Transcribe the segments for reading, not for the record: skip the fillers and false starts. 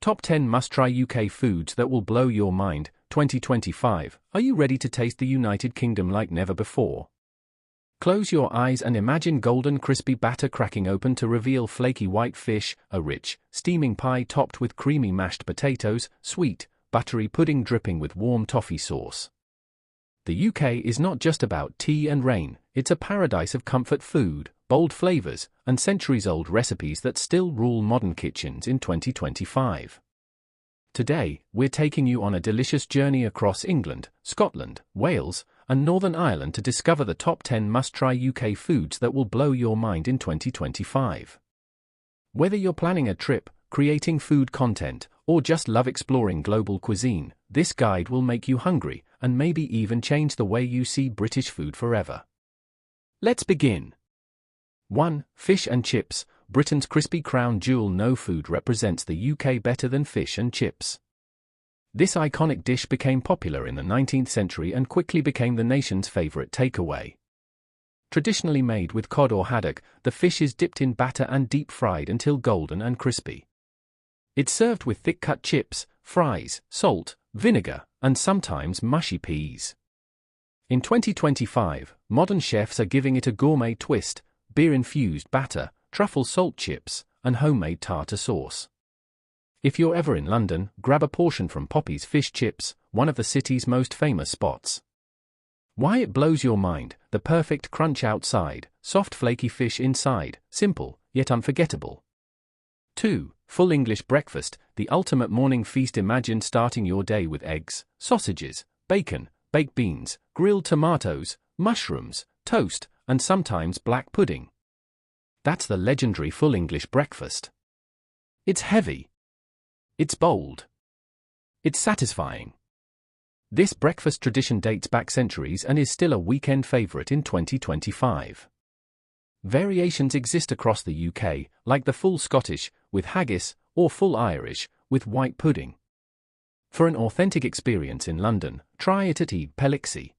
Top 10 Must-Try UK Foods That Will Blow Your Mind, 2025. Are you ready to taste the United Kingdom like never before? Close your eyes and imagine golden crispy batter cracking open to reveal flaky white fish, a rich, steaming pie topped with creamy mashed potatoes, sweet, buttery pudding dripping with warm toffee sauce. The UK is not just about tea and rain, it's a paradise of comfort food, bold flavors, and centuries-old recipes that still rule modern kitchens in 2025. Today, we're taking you on a delicious journey across England, Scotland, Wales, and Northern Ireland to discover the top 10 must-try UK foods that will blow your mind in 2025. Whether you're planning a trip, creating food content, or just love exploring global cuisine, this guide will make you hungry and maybe even change the way you see British food forever. Let's begin. 1. Fish and chips. Britain's crispy crown jewel. No food represents the UK better than fish and chips. This iconic dish became popular in the 19th century and quickly became the nation's favorite takeaway. Traditionally made with cod or haddock, the fish is dipped in batter and deep fried until golden and crispy. It's served with thick-cut chips, fries, salt, vinegar, and sometimes mushy peas. In 2025, modern chefs are giving it a gourmet twist: beer-infused batter, truffle salt chips, and homemade tartar sauce. If you're ever in London, grab a portion from Poppy's Fish Chips, one of the city's most famous spots. Why it blows your mind: the perfect crunch outside, soft flaky fish inside, simple, yet unforgettable. 2. Full English breakfast, the ultimate morning feast. Imagine starting your day with eggs, sausages, bacon, baked beans, grilled tomatoes, mushrooms, toast, and sometimes black pudding. That's the legendary full English breakfast. It's heavy. It's bold. It's satisfying. This breakfast tradition dates back centuries and is still a weekend favorite in 2025. Variations exist across the UK, like the full Scottish, with haggis, or full Irish, with white pudding. For an authentic experience in London, try it at Pelixi.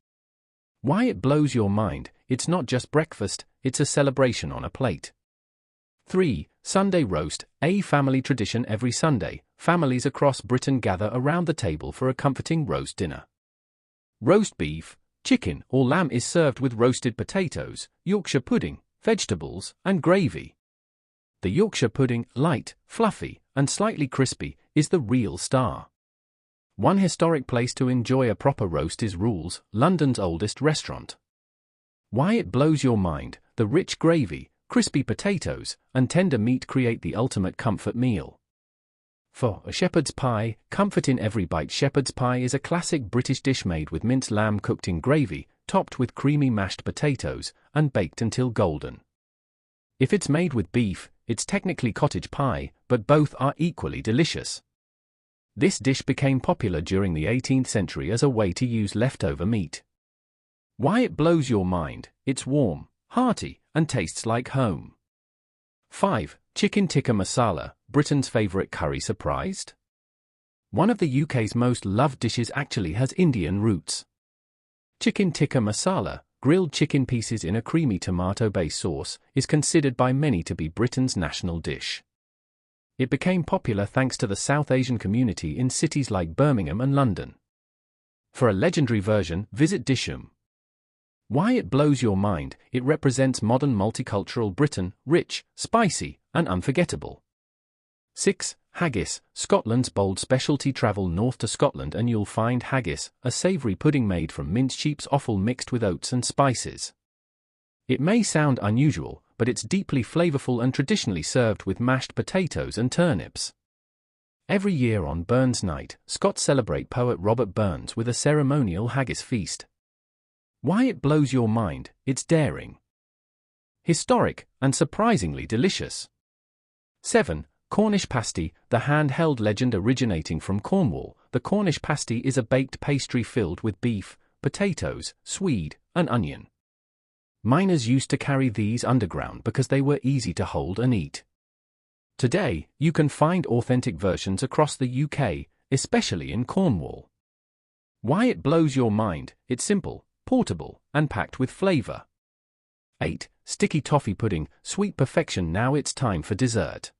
Why it blows your mind: it's not just breakfast, it's a celebration on a plate. 3. Sunday roast, a family tradition. Every Sunday, families across Britain gather around the table for a comforting roast dinner. Roast beef, chicken, or lamb is served with roasted potatoes, Yorkshire pudding, vegetables, and gravy. The Yorkshire pudding, light, fluffy, and slightly crispy, is the real star. One historic place to enjoy a proper roast is Rule's, London's oldest restaurant. Why it blows your mind: the rich gravy, crispy potatoes, and tender meat create the ultimate comfort meal. 4. A shepherd's pie, comfort in every bite. Shepherd's pie is a classic British dish made with minced lamb cooked in gravy, topped with creamy mashed potatoes, and baked until golden. If it's made with beef, it's technically cottage pie, but both are equally delicious. This dish became popular during the 18th century as a way to use leftover meat. Why it blows your mind: it's warm, hearty, and tastes like home. 5. Chicken tikka masala, Britain's favorite curry. Surprised? One of the UK's most loved dishes actually has Indian roots. Chicken tikka masala, grilled chicken pieces in a creamy tomato-based sauce, is considered by many to be Britain's national dish. It became popular thanks to the South Asian community in cities like Birmingham and London. For a legendary version, visit Disham. Why it blows your mind: it represents modern multicultural Britain, rich, spicy, and unforgettable. 6. Haggis, Scotland's bold specialty. Travel north to Scotland and you'll find haggis, a savoury pudding made from minced sheep's offal mixed with oats and spices. It may sound unusual, but it's deeply flavourful and traditionally served with mashed potatoes and turnips. Every year on Burns Night, Scots celebrate poet Robert Burns with a ceremonial haggis feast. Why it blows your mind: it's daring, historic, and surprisingly delicious. 7. Cornish pasty, the handheld legend. Originating from Cornwall, the Cornish pasty is a baked pastry filled with beef, potatoes, swede, and onion. Miners used to carry these underground because they were easy to hold and eat. Today, you can find authentic versions across the UK, especially in Cornwall. Why it blows your mind: it's simple, portable, and packed with flavour. 8. Sticky toffee pudding, sweet perfection. Now it's time for dessert.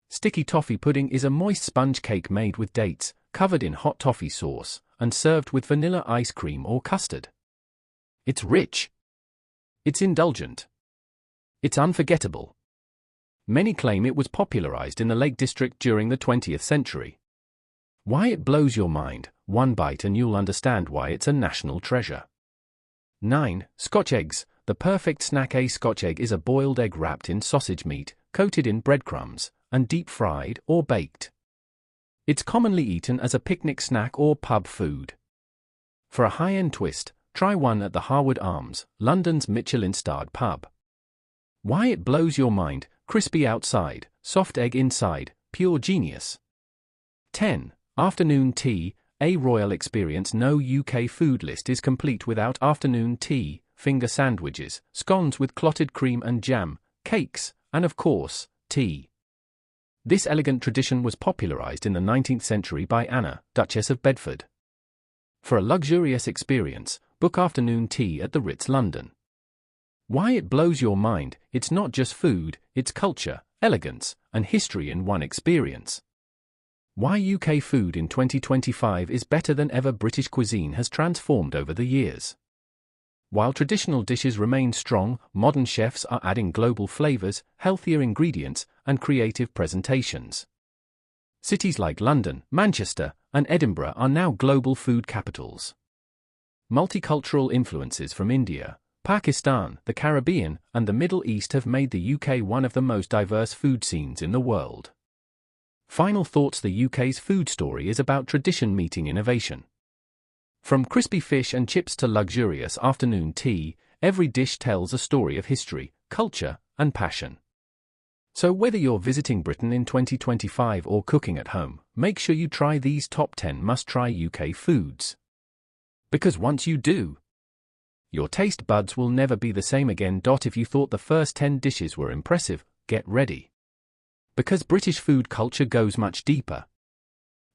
Sticky toffee pudding is a moist sponge cake made with dates, covered in hot toffee sauce, and served with vanilla ice cream or custard. It's rich. It's indulgent. It's unforgettable. Many claim it was popularized in the Lake District during the 20th century. Why it blows your mind, one bite and you'll understand why it's a national treasure. 9. Scotch eggs, the perfect snack. A Scotch egg is a boiled egg wrapped in sausage meat, coated in breadcrumbs, and deep fried or baked. It's commonly eaten as a picnic snack or pub food. For a high-end twist, try one at the Harwood Arms, London's Michelin-starred pub. Why it blows your mind, crispy outside, soft egg inside, pure genius. 10. Afternoon tea, a royal experience. No UK food list is complete without afternoon tea, finger sandwiches, scones with clotted cream and jam, cakes, and of course, tea. This elegant tradition was popularized in the 19th century by Anna, Duchess of Bedford. For a luxurious experience, book afternoon tea at the Ritz, London. Why it blows your mind, it's not just food, it's culture, elegance, and history in one experience. Why UK food in 2025 is better than ever. British cuisine has transformed over the years. While traditional dishes remain strong, modern chefs are adding global flavors, healthier ingredients, and creative presentations. Cities like London, Manchester, and Edinburgh are now global food capitals. Multicultural influences from India, Pakistan, the Caribbean, and the Middle East have made the UK one of the most diverse food scenes in the world. Final thoughts. The UK's food story is about tradition meeting innovation. From crispy fish and chips to luxurious afternoon tea, every dish tells a story of history, culture, and passion. So whether you're visiting Britain in 2025 or cooking at home, make sure you try these top 10 must-try UK foods. Because once you do, your taste buds will never be the same again. If you thought the first 10 dishes were impressive, get ready. Because British food culture goes much deeper.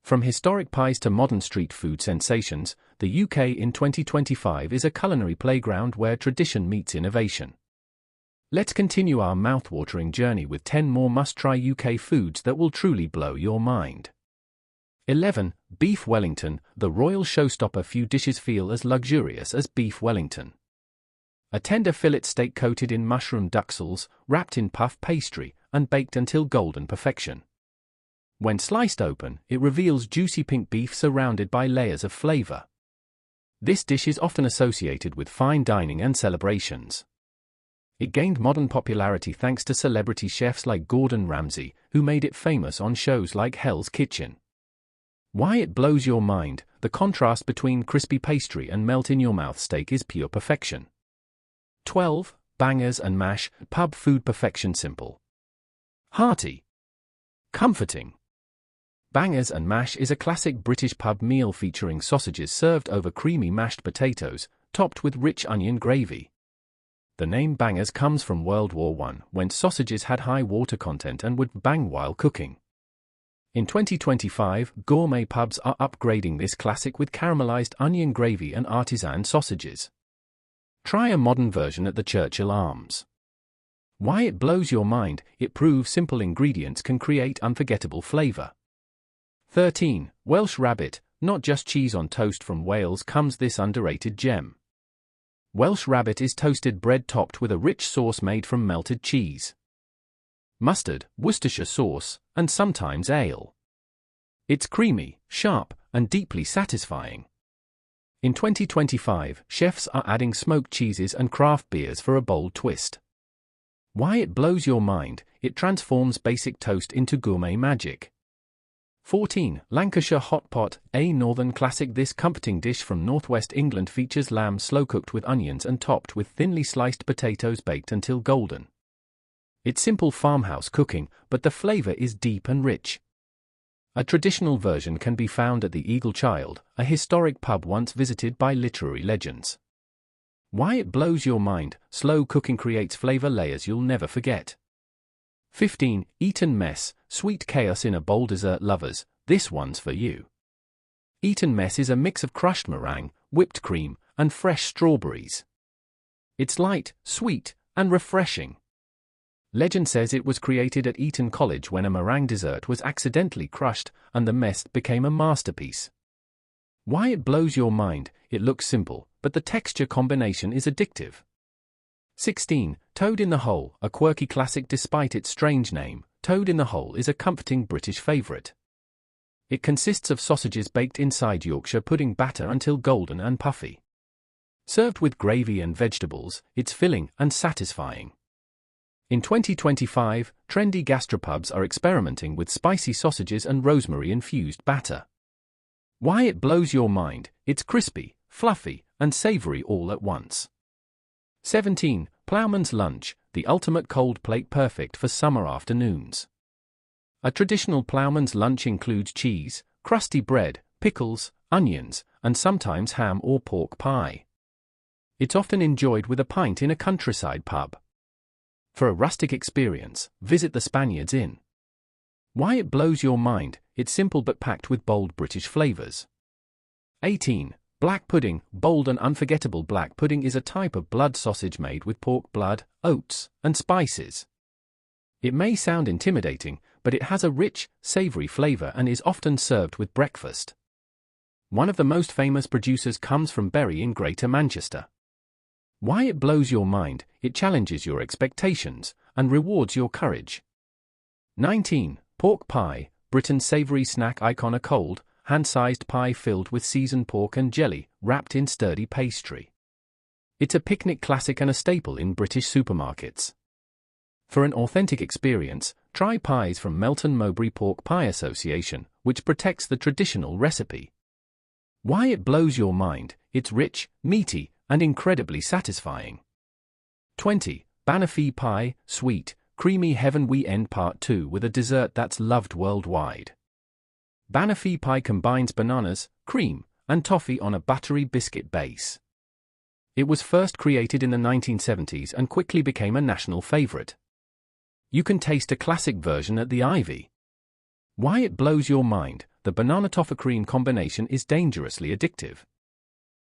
From historic pies to modern street food sensations, the UK in 2025 is a culinary playground where tradition meets innovation. Let's continue our mouth-watering journey with 10 more must-try UK foods that will truly blow your mind. 11. Beef Wellington, the royal showstopper. Few dishes feel as luxurious as beef Wellington. A tender fillet steak coated in mushroom duxelles, wrapped in puff pastry, and baked until golden perfection. When sliced open, it reveals juicy pink beef surrounded by layers of flavor. This dish is often associated with fine dining and celebrations. It gained modern popularity thanks to celebrity chefs like Gordon Ramsay, who made it famous on shows like Hell's Kitchen. Why it blows your mind, the contrast between crispy pastry and melt-in-your-mouth steak is pure perfection. 12. Bangers and mash, pub food perfection. Simple, hearty, comforting. Bangers and mash is a classic British pub meal featuring sausages served over creamy mashed potatoes, topped with rich onion gravy. The name bangers comes from World War I, when sausages had high water content and would bang while cooking. In 2025, gourmet pubs are upgrading this classic with caramelized onion gravy and artisan sausages. Try a modern version at the Churchill Arms. Why it blows your mind, it proves simple ingredients can create unforgettable flavor. 13. Welsh rabbit, not just cheese on toast. From Wales comes this underrated gem. Welsh rabbit is toasted bread topped with a rich sauce made from melted cheese, mustard, Worcestershire sauce, and sometimes ale. It's creamy, sharp, and deeply satisfying. In 2025, chefs are adding smoked cheeses and craft beers for a bold twist. Why it blows your mind, it transforms basic toast into gourmet magic. 14. Lancashire hot pot, a northern classic. This comforting dish from northwest England features lamb slow-cooked with onions and topped with thinly sliced potatoes baked until golden. It's simple farmhouse cooking, but the flavor is deep and rich. A traditional version can be found at the Eagle Child, a historic pub once visited by literary legends. Why it blows your mind, slow cooking creates flavor layers you'll never forget. 15. Eton mess, sweet chaos in a bowl. Dessert lovers, this one's for you. Eton mess is a mix of crushed meringue, whipped cream, and fresh strawberries. It's light, sweet, and refreshing. Legend says it was created at Eton College when a meringue dessert was accidentally crushed, and the mess became a masterpiece. Why it blows your mind. It looks simple, but the texture combination is addictive. 16. Toad in the Hole, a quirky classic despite its strange name. Toad in the Hole is a comforting British favourite. It consists of sausages baked inside Yorkshire pudding batter until golden and puffy. Served with gravy and vegetables, it's filling and satisfying. In 2025, trendy gastropubs are experimenting with spicy sausages and rosemary-infused batter. Why it blows your mind. It's crispy, fluffy, and savoury all at once. 17. Ploughman's Lunch, the ultimate cold plate perfect for summer afternoons. A traditional ploughman's lunch includes cheese, crusty bread, pickles, onions, and sometimes ham or pork pie. It's often enjoyed with a pint in a countryside pub. For a rustic experience, visit the Spaniards Inn. Why it blows your mind. It's simple but packed with bold British flavours. 18. Black pudding. Bold and unforgettable black pudding is a type of blood sausage made with pork blood, oats, and spices. It may sound intimidating, but it has a rich, savoury flavour and is often served with breakfast. One of the most famous producers comes from Bury in Greater Manchester. Why it blows your mind. It challenges your expectations and rewards your courage. 19. Pork pie. Britain's savoury snack icon. A cold, hand-sized pie filled with seasoned pork and jelly, wrapped in sturdy pastry. It's a picnic classic and a staple in British supermarkets. For an authentic experience, try pies from Melton Mowbray Pork Pie Association, which protects the traditional recipe. Why it blows your mind. It's rich, meaty, and incredibly satisfying. 20. Banoffee pie, sweet, creamy heaven. We end part 2 with a dessert that's loved worldwide. Banoffee pie combines bananas, cream, and toffee on a buttery biscuit base. It was first created in the 1970s and quickly became a national favorite. You can taste a classic version at the Ivy. Why it blows your mind. The banana toffee cream combination is dangerously addictive.